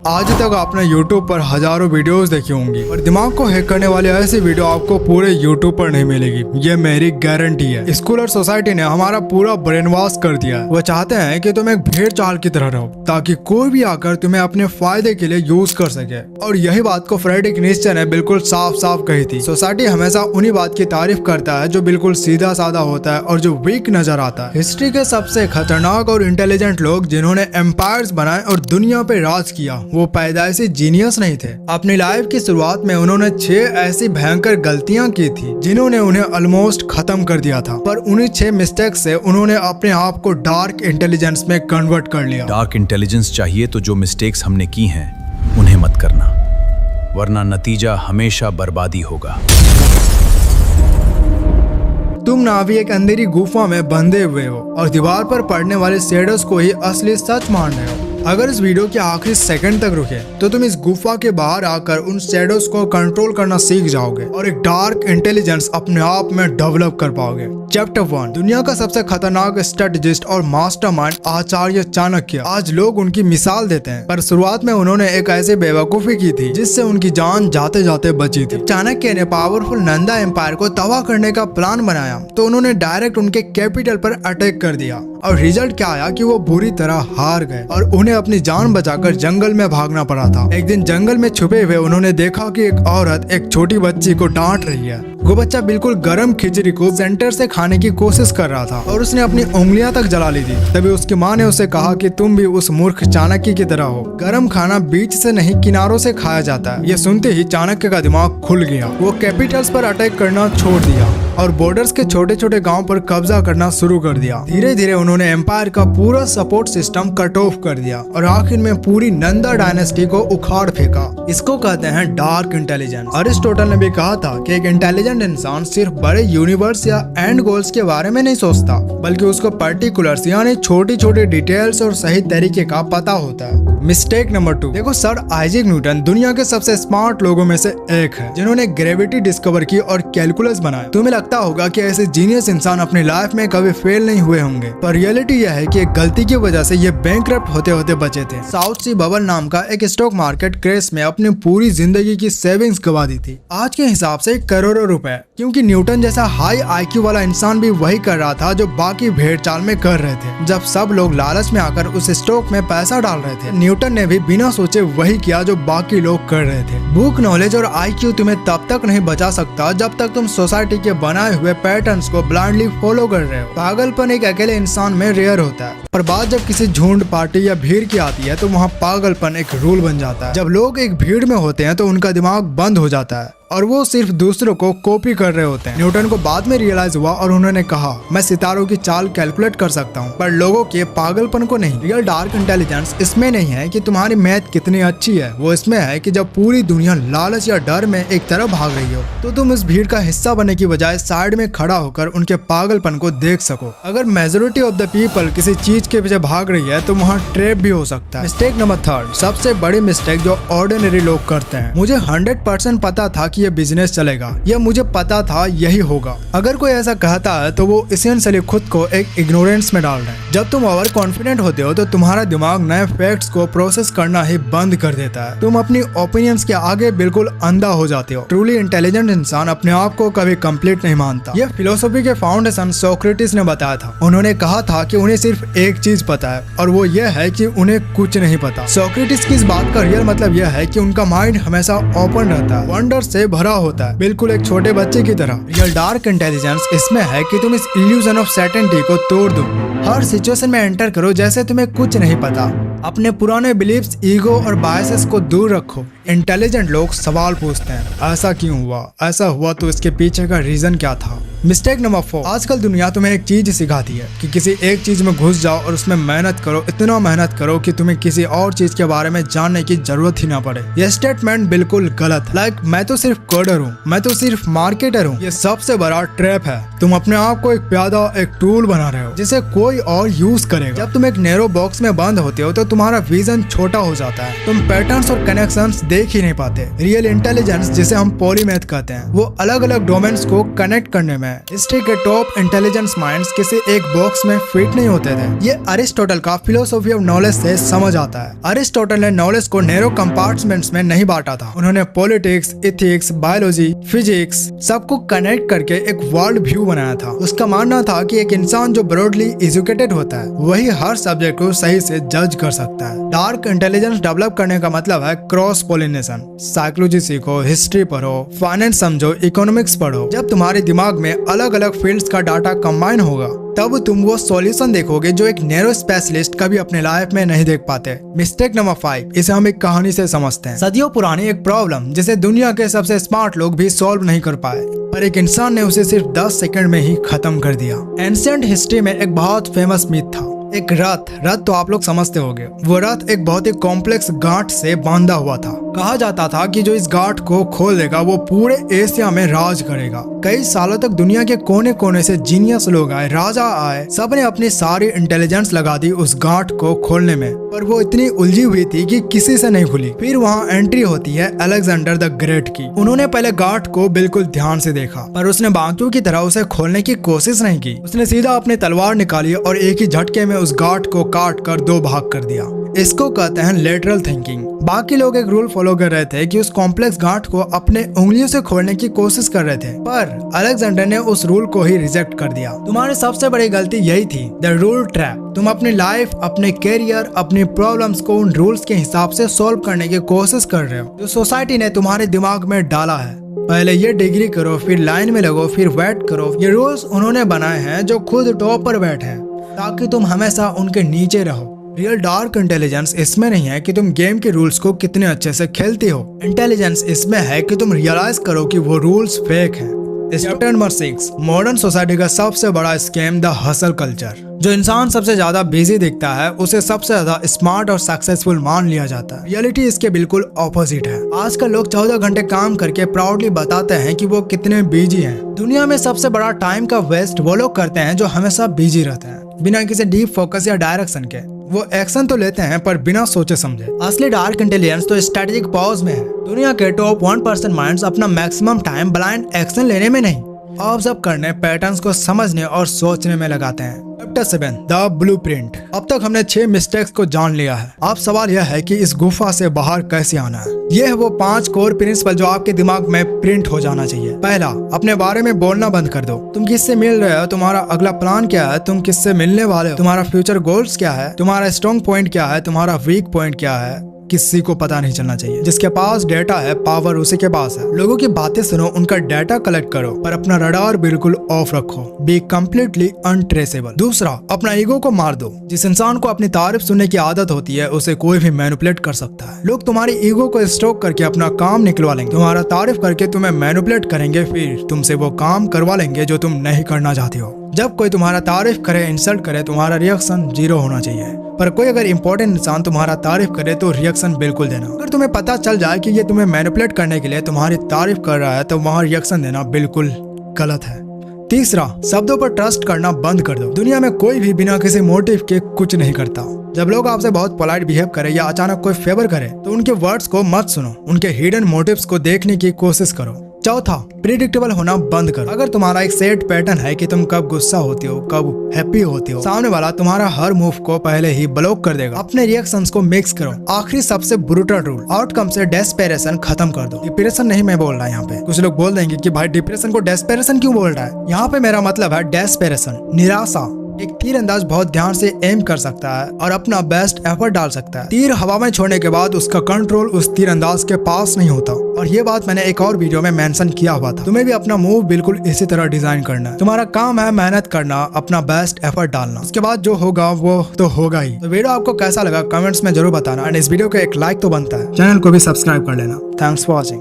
आज तक आपने YouTube पर हजारों वीडियोस देखी होंगी और दिमाग को हैक करने वाले ऐसी वीडियो आपको पूरे YouTube पर नहीं मिलेगी, ये मेरी गारंटी है। स्कूल और सोसाइटी ने हमारा पूरा ब्रेन वॉश कर दिया है। वो चाहते हैं कि तुम एक भेड़ चाल की तरह रहो ताकि कोई भी आकर तुम्हें अपने फायदे के लिए यूज कर सके। और यही बात को फ्रेडरिक नीत्शे ने बिल्कुल साफ साफ कही थी। सोसाइटी हमेशा उन्हीं बात की तारीफ करता है जो बिल्कुल सीधा साधा होता है और जो वीक नजर आता है। हिस्ट्री के सबसे खतरनाक और इंटेलिजेंट लोग जिन्होंने एम्पायर्स बनाए और दुनिया पे राज किया, वो पैदाइशी जीनियस नहीं थे। अपनी लाइफ की शुरुआत में उन्होंने 6 ऐसी भयंकर गलतियां की थी जिन्होंने उन्हें ऑलमोस्ट खत्म कर दिया था। पर उन्हीं 6 मिस्टेक्स से उन्होंने अपने आप को डार्क इंटेलिजेंस में कन्वर्ट कर लिया। डार्क इंटेलिजेंस चाहिए तो जो मिस्टेक्स हमने की हैं उन्हें मत करना, वरना नतीजा हमेशा बर्बादी होगा। तुम ना भी एक अंधेरी गुफा में बंधे हुए हो और दीवार पर पड़ने वाले शेडोज को ही असली सच मान रहे हो। अगर इस वीडियो के आखिरी सेकंड तक रुके तो तुम इस गुफा के बाहर आकर उन शेडोज को कंट्रोल करना सीख जाओगे और एक डार्क इंटेलिजेंस अपने आप में डेवलप कर पाओगे। चैप्टर 1, दुनिया का सबसे खतरनाक स्ट्रेटेजिस्ट और मास्टरमाइंड आचार्य चाणक्य। आज लोग उनकी मिसाल देते हैं, पर शुरुआत में उन्होंने एक ऐसी बेवकूफी की थी जिससे उनकी जान जाते जाते बची थी। चाणक्य ने पावरफुल नंदा एम्पायर को तबाह करने का प्लान बनाया तो उन्होंने डायरेक्ट उनके कैपिटल पर अटैक कर दिया और रिजल्ट क्या आया कि वो बुरी तरह हार गए और उन्हें अपनी जान बचाकर जंगल में भागना पड़ा था। एक दिन जंगल में छुपे हुए उन्होंने देखा कि एक औरत एक छोटी बच्ची को डांट रही है। वो बच्चा बिल्कुल गर्म खिचड़ी को सेंटर से खाने की कोशिश कर रहा था और उसने अपनी उंगलियां तक जला ली थी। तभी उसकी माँ ने उसे कहा कि तुम भी उस मूर्ख चाणक्य की तरह हो, गर्म खाना बीच से नहीं किनारों से खाया जाता है। ये सुनते ही चाणक्य का दिमाग खुल गया। वो कैपिटल्स पर अटैक करना छोड़ दिया और बॉर्डर्स के छोटे छोटे गांव पर कब्जा करना शुरू कर दिया। धीरे धीरे उन्होंने एम्पायर का पूरा सपोर्ट सिस्टम कट ऑफ कर दिया और आखिर में पूरी नंदा डायनेस्टी को उखाड़ फेंका। इसको कहते हैं डार्क इंटेलिजेंस। अरिस्टोटल ने भी कहा था कि एक इंटेलिजेंट इंसान सिर्फ बड़े यूनिवर्स या एंड गोल्स के बारे में नहीं सोचता, बल्कि उसको पर्टिकुलर्स यानी छोटी छोटी डिटेल्स और सही तरीके का पता होता है। मिस्टेक नंबर 2, देखो सर आइजैक न्यूटन दुनिया के सबसे स्मार्ट लोगों में से एक है जिन्होंने ग्रेविटी डिस्कवर की और कैलकुलस बनाया। तुम्हें लगता होगा कि ऐसे जीनियस इंसान अपनी लाइफ में कभी फेल नहीं हुए होंगे, पर रियलिटी यह है कि एक गलती की वजह से ये बैंकरप्ट होते होते बचे थे। साउथ सी बबल नाम का एक स्टॉक मार्केट क्रैश में अपनी पूरी जिंदगी की सेविंग्स गवा दी थी, आज के हिसाब से करोड़ों रुपए। क्योंकि न्यूटन जैसा हाई IQ वाला इंसान भी वही कर रहा था जो बाकी भेड़ चाल में कर रहे थे। जब सब लोग लालच में आकर उस स्टॉक में पैसा डाल रहे थे, न्यूटन ने भी बिना सोचे वही किया जो बाकी लोग कर रहे थे। बुक नॉलेज और IQ तुम्हें तब तक नहीं बचा सकता जब तक तुम सोसाइटी के बनाए हुए पैटर्न्स को ब्लाइंडली फॉलो कर रहे हो। पागलपन एक अकेले इंसान में रेयर होता है, पर बात जब किसी झुंड, पार्टी या भीड़ की आती है तो वहाँ पागलपन एक रूल बन जाता है। जब लोग एक भीड़ में होते हैं तो उनका दिमाग बंद हो जाता है और वो सिर्फ दूसरों को कॉपी कर रहे होते हैं। न्यूटन को बाद में रियलाइज हुआ और उन्होंने कहा, मैं सितारों की चाल कैलकुलेट कर सकता हूँ, पर लोगों के पागलपन को नहीं। रियल डार्क इंटेलिजेंस इसमें नहीं है कि तुम्हारी मैथ कितनी अच्छी है, वो इसमें है कि जब पूरी दुनिया लालच या डर में एक तरफ भाग रही हो तो तुम इस भीड़ का हिस्सा बनने की बजाय साइड में खड़ा होकर उनके पागलपन को देख सको। अगर मेजोरिटी ऑफ द पीपल किसी चीज के पीछे भाग रही है तो वहाँ ट्रैप भी हो सकता है। मिस्टेक नंबर 3, सबसे बड़ी मिस्टेक जो ऑर्डिनरी लोग करते हैं। मुझे 100% पता था कि ये बिजनेस चलेगा, यह मुझे पता था यही होगा। अगर कोई ऐसा कहता है तो वो एसेंशियली खुद को एक इग्नोरेंस में डाल रहे हैं। जब तुम ओवर कॉन्फिडेंट होते हो तो तुम्हारा दिमाग नए फैक्ट्स को प्रोसेस करना ही बंद कर देता है। तुम अपनी ओपिनियंस के आगे बिल्कुल अंधा हो जाते हो। ट्रूली इंटेलिजेंट इंसान अपने आप को कभी कंप्लीट नहीं मानता। यह फिलोसफी के फाउंडेशन सोक्रेटिस ने बताया था। उन्होंने कहा था कि उन्हें सिर्फ एक चीज पता है और वो यह है कि उन्हें कुछ नहीं पता। सोक्रेटिस की इस बात का रियल मतलब यह है कि उनका माइंड हमेशा ओपन रहता है, वंडर से भरा होता है, बिल्कुल एक छोटे बच्चे की तरह। रियल डार्क इंटेलिजेंस इसमें है कि तुम इस इल्यूजन ऑफ सर्टेनिटी को तोड़ दो। हर सिचुएशन में एंटर करो जैसे तुम्हें कुछ नहीं पता। अपने पुराने बिलीफ्स, ईगो और बायसेस को दूर रखो। इंटेलिजेंट लोग सवाल पूछते हैं, ऐसा क्यों हुआ, ऐसा हुआ तो इसके पीछे का रीजन क्या था। मिस्टेक नंबर 4, आजकल दुनिया तुम्हें एक चीज सिखाती है कि किसी एक चीज में घुस जाओ और उसमें मेहनत करो, इतना मेहनत करो कि तुम्हें किसी और चीज के बारे में जानने की जरूरत ही ना पड़े। यह स्टेटमेंट बिल्कुल गलत है। मैं तो सिर्फ कोडर हूँ, मैं तो सिर्फ मार्केटर हूँ। ये सबसे बड़ा ट्रैप है। तुम अपने आप को एक प्यादा, एक टूल बना रहे हो जिसे कोई और यूज करेगा। जब तुम एक नैरो बॉक्स में बंद होते हो तो तुम्हारा विजन छोटा हो जाता है, तुम पैटर्न्स और कनेक्शंस देख ही नहीं पाते। रियल इंटेलिजेंस जिसे हम पॉलीमैथ कहते हैं, वो अलग अलग डोमेन्स को कनेक्ट करने में हिस्ट्री के टॉप इंटेलिजेंस माइंड्स किसी एक बॉक्स में फिट नहीं होते थे। ये अरिस्टोटल का फिलोसॉफी ऑफ नॉलेज से समझ आता है। अरिस्टोटल ने नॉलेज को नैरो कंपार्टमेंट्स में नहीं बांटा था। उन्होंने पॉलिटिक्स, इथिक्स, बायोलॉजी, फिजिक्स सबको कनेक्ट करके एक वर्ल्ड व्यू बनाया था। उसका मानना था कि एक इंसान जो ब्रॉडली एजुकेटेड होता है वही हर सब्जेक्ट को सही से जज कर सकता है। डार्क इंटेलिजेंस डेवलप करने का मतलब है क्रॉस पोलिनेशन। साइकोलॉजी सीखो, हिस्ट्री पढ़ो, फाइनेंस समझो, इकोनॉमिक्स पढ़ो। जब तुम्हारे दिमाग में अलग अलग फील्ड्स का डाटा कंबाइन होगा तब तुम वो सॉल्यूशन देखोगे जो एक नैरो स्पेशलिस्ट कभी अपने लाइफ में नहीं देख पाते। मिस्टेक नंबर 5, इसे हम एक कहानी से समझते हैं। सदियों पुरानी एक प्रॉब्लम जिसे दुनिया के सबसे स्मार्ट लोग भी सॉल्व नहीं कर पाए, पर एक इंसान ने उसे सिर्फ 10 सेकंड में ही खत्म कर दिया। एंशिएंट हिस्ट्री में एक बहुत फेमस मिथ था। एक रथ तो आप लोग समझते होंगे। वो रथ एक बहुत ही कॉम्प्लेक्स गांठ से बांधा हुआ था। कहा जाता था कि जो इस गांठ को खोल देगा वो पूरे एशिया में राज करेगा। कई सालों तक दुनिया के कोने कोने से जीनियस लोग आए, राजा आए, सबने अपनी सारी इंटेलिजेंस लगा दी उस गांठ को खोलने में, पर वो इतनी उलझी हुई थी कि किसी से नहीं खुली। फिर वहाँ एंट्री होती है अलेक्जेंडर द ग्रेट की। उन्होंने पहले गांठ को बिल्कुल ध्यान से देखा, पर उसने बाकियों की तरह उसे खोलने की कोशिश नहीं की। उसने सीधा अपनी तलवार निकाली और एक ही झटके में उस गांठ को काट कर 2 भाग कर दिया। इसको कहते हैं लेटरल थिंकिंग। बाकी लोग एक रूल फॉलो कर रहे थे कि उस कॉम्प्लेक्स गांठ को अपने उंगलियों से खोलने की कोशिश कर रहे थे, पर अलेक्जेंडर ने उस रूल को ही रिजेक्ट कर दिया। तुम्हारी सबसे बड़ी गलती यही थी, द रूल ट्रैप। तुम अपनी लाइफ, अपने कैरियर, अपनी प्रॉब्लम्स को उन रूल्स के हिसाब से सॉल्व करने की कोशिश कर रहे हो जो सोसाइटी ने तुम्हारे दिमाग में डाला है। पहले ये डिग्री करो, फिर लाइन में लगो, फिर वेट करो। ये रूल्स उन्होंने बनाए हैं जो खुद टॉप पर बैठे हैं ताकि तुम हमेशा उनके नीचे रहो। रियल डार्क इंटेलिजेंस इसमें नहीं है कि तुम गेम के रूल्स को कितने अच्छे से खेलते हो। इंटेलिजेंस इसमें है कि तुम रियलाइज करो कि वो रूल्स फेक हैं। चैप्टर नंबर 6, मॉडर्न सोसाइटी का सबसे बड़ा स्कैम, द हसल कल्चर। जो इंसान सबसे ज्यादा बिजी दिखता है उसे सबसे ज्यादा स्मार्ट और सक्सेसफुल मान लिया जाता है। रियलिटी इसके बिल्कुल ऑपोजिट है। आजकल लोग 14 घंटे काम करके प्राउडली बताते हैं कि वो कितने बिजी हैं। दुनिया में सबसे बड़ा टाइम का वेस्ट वो लोग करते हैं जो हमेशा बिजी रहते हैं, बिना किसी डीप फोकस या डायरेक्शन के। वो एक्शन तो लेते हैं पर बिना सोचे समझे। असली डार्क इंटेलिजेंस तो स्ट्रेटेजिक पॉज में है। दुनिया के टॉप 1% माइंड्स अपना मैक्सिमम टाइम ब्लाइंड एक्शन लेने में नहीं, ऑब्जर्व करने, पैटर्न्स को समझने और सोचने में लगाते हैं। Chapter 7, the blueprint. अब तक हमने 6 मिस्टेक्स को जान लिया है। अब सवाल यह है कि इस गुफा से बाहर कैसे आना है। ये है वो 5 कोर प्रिंसिपल जो आपके दिमाग में प्रिंट हो जाना चाहिए। पहला, अपने बारे में बोलना बंद कर दो। तुम किससे मिल रहे हो, तुम्हारा अगला प्लान क्या है, तुम किससे मिलने वाले हो, तुम्हारा फ्यूचर गोल्स क्या है, तुम्हारा स्ट्रॉन्ग पॉइंट क्या है, तुम्हारा वीक पॉइंट क्या है, किसी को पता नहीं चलना चाहिए। जिसके पास डेटा है, पावर उसी के पास है। लोगों की बातें सुनो, उनका डेटा कलेक्ट करो, पर अपना रडार बिल्कुल ऑफ रखो। Be completely untraceable. दूसरा, अपना ईगो को मार दो। जिस इंसान को अपनी तारीफ सुनने की आदत होती है उसे कोई भी मैनिपुलेट कर सकता है। लोग तुम्हारी ईगो को स्ट्रोक करके अपना काम निकलवा लेंगे, तुम्हारा तारीफ करके तुम्हें मैनिपुलेट करेंगे, फिर तुमसे वो काम करवा लेंगे जो तुम नहीं करना चाहते हो। जब कोई तुम्हारा तारीफ करे, इंसल्ट करे, तुम्हारा रिएक्शन 0 होना चाहिए। पर कोई अगर इंपॉर्टेंट इंसान तुम्हारा तारीफ करे तो रिएक्शन बिल्कुल देना। अगर तुम्हें पता चल जाए कि ये तुम्हें मैनिपुलेट करने के लिए तुम्हारी तारीफ कर रहा है तो वहाँ रिएक्शन देना बिल्कुल गलत है। तीसरा, शब्दों पर ट्रस्ट करना बंद कर दो। दुनिया में कोई भी बिना किसी मोटिव के कुछ नहीं करता। जब लोग आपसे बहुत पोलाइट बिहेव करे या अचानक कोई फेवर करे तो उनके वर्ड्स को मत सुनो, उनके हिडन मोटिव्स को देखने की कोशिश करो। चौथा, प्रिडिक्टेबल होना बंद करो। अगर तुम्हारा एक सेट पैटर्न है कि तुम कब गुस्सा होते हो, कब हैप्पी होते हो, सामने वाला तुम्हारा हर मूव को पहले ही ब्लॉक कर देगा। अपने रिएक्शंस को मिक्स करो। आखिरी सबसे ब्रूटल रूल, आउटकम से डेस्पेरेशन खत्म कर दो। डिप्रेशन नहीं मैं बोल रहा यहाँ पे। कुछ लोग बोल देंगे कि भाई डिप्रेशन को डेस्पेरेशन क्यों बोल रहा है। यहाँ पे मेरा मतलब है डेस्पेरेशन, निराशा। एक तीरंदाज बहुत ध्यान से एम कर सकता है और अपना बेस्ट एफर्ट डाल सकता है। तीर हवा में छोड़ने के बाद उसका कंट्रोल उस तीरंदाज के पास नहीं होता। और ये बात मैंने एक और वीडियो में मेंशन किया हुआ था। तुम्हें भी अपना मूव बिल्कुल इसी तरह डिजाइन करना है। तुम्हारा काम है मेहनत करना, अपना बेस्ट एफर्ट डालना। उसके बाद जो होगा वो तो होगा ही। तो वीडियो आपको कैसा लगा कमेंट्स में जरूर बताना। एंड इस वीडियो को एक लाइक तो बनता है। चैनल को भी सब्सक्राइब कर लेना। Thanks for watching.